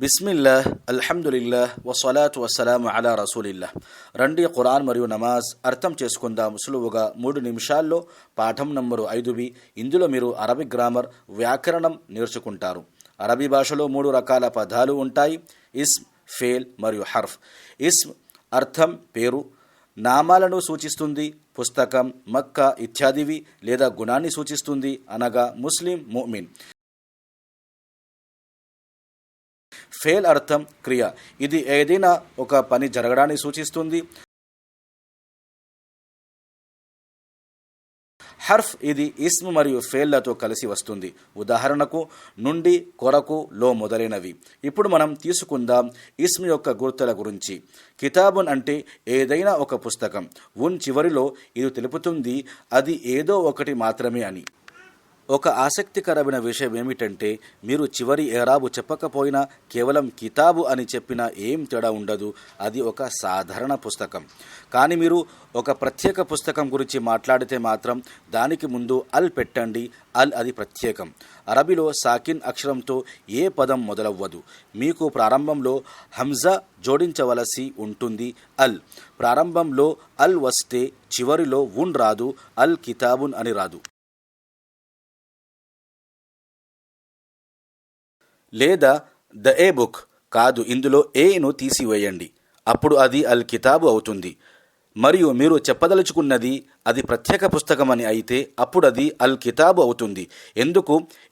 బిస్మిల్లాహ్, అల్హమ్దులిల్లాహ్, వస్సలాతు వస్సలాము అలా రసూలిల్లాహ్. రండి ఖురాన్ మరియు నమాజ్ అర్థం చేసుకుందాం సులువుగా 3 నిమిషాల్లో. పాఠం నంబరు 5 ఇందులో మీరు అరబిక్ గ్రామర్, వ్యాకరణం నేర్చుకుంటారు. అరబీ భాషలో 3 రకాల పదాలు ఉంటాయి: ఇస్మ్, ఫేల్ మరియు హర్ఫ్. ఇస్మ్ అర్థం పేరు, నామాలను సూచిస్తుంది. పుస్తకం, మక్కా ఇత్యాదివి. లేదా గుణాన్ని సూచిస్తుంది, అనగా ముస్లిం, ముమిన్. ఫేల్ అర్థం క్రియ, ఇది ఏదైనా ఒక పని జరగడాన్ని సూచిస్తుంది. హర్ఫ్ ఇది ఇస్మ్ మరియు ఫేల్లతో కలిసి వస్తుంది. ఉదాహరణకు నుండి, కొరకు, లో మొదలైనవి. ఇప్పుడు మనం తీసుకుందాం ఇస్మ్ యొక్క గుర్తుల గురించి. కితాబున్ అంటే ఏదైనా ఒక పుస్తకం. ఉన్ చివరిలో ఇది తెలుపుతుంది అది ఏదో ఒకటి మాత్రమే అని. ఒక ఆసక్తికరమైన విషయం ఏమిటంటే, మీరు చివరి ఏరాబు చెప్పకపోయినా కేవలం కితాబు అని చెప్పినా ఏం తేడా ఉండదు. అది ఒక సాధారణ పుస్తకం. కానీ మీరు ఒక ప్రత్యేక పుస్తకం గురించి మాట్లాడితే మాత్రం దానికి ముందు అల్ పెట్టండి. అల్ అది ప్రత్యేకం. అరబీలో సాకిన్ అక్షరంతో ఏ పదం మొదలవ్వదు. మీకు ప్రారంభంలో హంజా జోడించవలసి ఉంటుంది. అల్ ప్రారంభంలో అల్ వస్తే చివరిలో ఉన్ రాదు. అల్ కితాబున్ అని రాదు. లేదా ద ఏ బుక్ కాదు, ఇందులో ఏను తీసివేయండి. అప్పుడు అది అల్ కితాబు అవుతుంది. మరియు మీరు చెప్పదలుచుకున్నది అది ప్రత్యేక పుస్తకం అని అయితే అప్పుడు అది అల్ కితాబు అవుతుంది.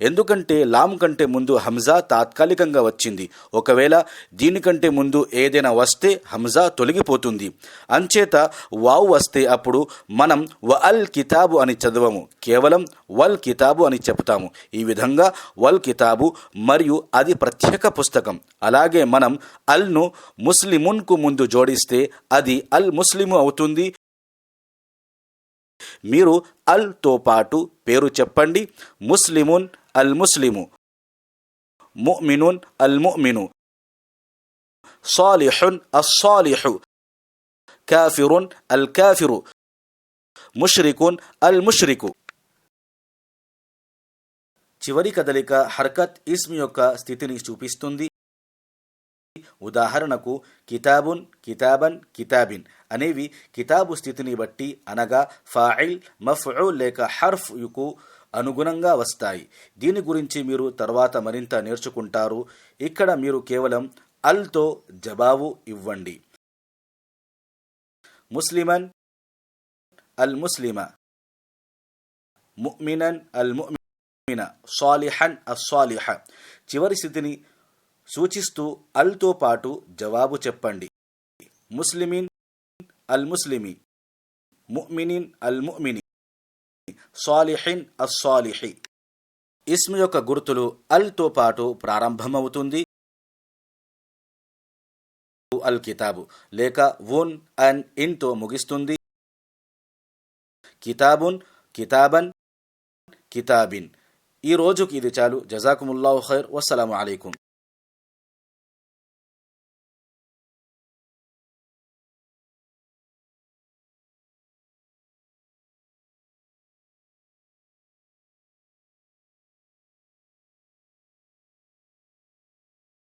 ఎందుకంటే లామ్ కంటే ముందు హంజా తాత్కాలికంగా వచ్చింది. ఒకవేళ దీనికంటే ముందు ఏదైనా వస్తే హంజా తొలగిపోతుంది. అంచేత వావ్ వస్తే అప్పుడు మనం వ అల్ కితాబు అని చదవము, కేవలం వల్ కితాబు అని చెప్తాము. ఈ విధంగా వల్ కితాబు మరియు అది ప్రత్యేక పుస్తకం. అలాగే మనం అల్ను ముస్లిమున్కు ముందు జోడిస్తే అది అల్ ముస్లిము అవుతుంది. మీరు అల్తో పాటు పేరు చెప్పండి. ముస్లిమున్ అల్ ముస్లిము, ముమినున్ అల్ ముమిను, సాలిహున్ అస్సాలిహు, కాఫిరున్ అల్ కాఫిరు, ముష్రికున్ అల్ ముష్రికు. చివరి కదలిక హర్కత్ ఇస్మ్ యొక్క స్థితిని చూపిస్తుంది. ఉదాహరణకు కితాబున్, కితాబన్, కితాబిన్ అనేవి కితాబు స్థితిని బట్టి, అనగా ఫాయిల్, మఫ్ఊల్ లేక హర్ఫ్ కు అనుగుణంగా వస్తాయి. దీని గురించి మీరు తర్వాత మరింత నేర్చుకుంటారు. ఇక్కడ మీరు కేవలం అల్తో జవాబు ఇవ్వండి. ముస్లిమన్ అల్ ముస్లిమ, ముమినన్ అల్ ముమిన, సాలిహన్ అస్సాలిహ. చివరి స్థితిని సూచిస్తూ అల్తో పాటు జవాబు చెప్పండి. ముస్లిమిన్ అల్ ముస్లిమి, ముమినిన్ అల్ ముమిని, సాలిహిన్ అస్సాలిహి. ఇస్మ్ యొక్క గుర్తులు అల్తో పాటు ప్రారంభమవుతుంది. అల్ కితాబు లేక ఉన్ అన్ ఇన్తో ముగిస్తుంది. కితాబున్, కితాబన్, కితాబిన్. ఈ రోజుకి ఇది చాలు. జజాకుముల్లాహు ఖైర్. వస్సలాము అలైకుం.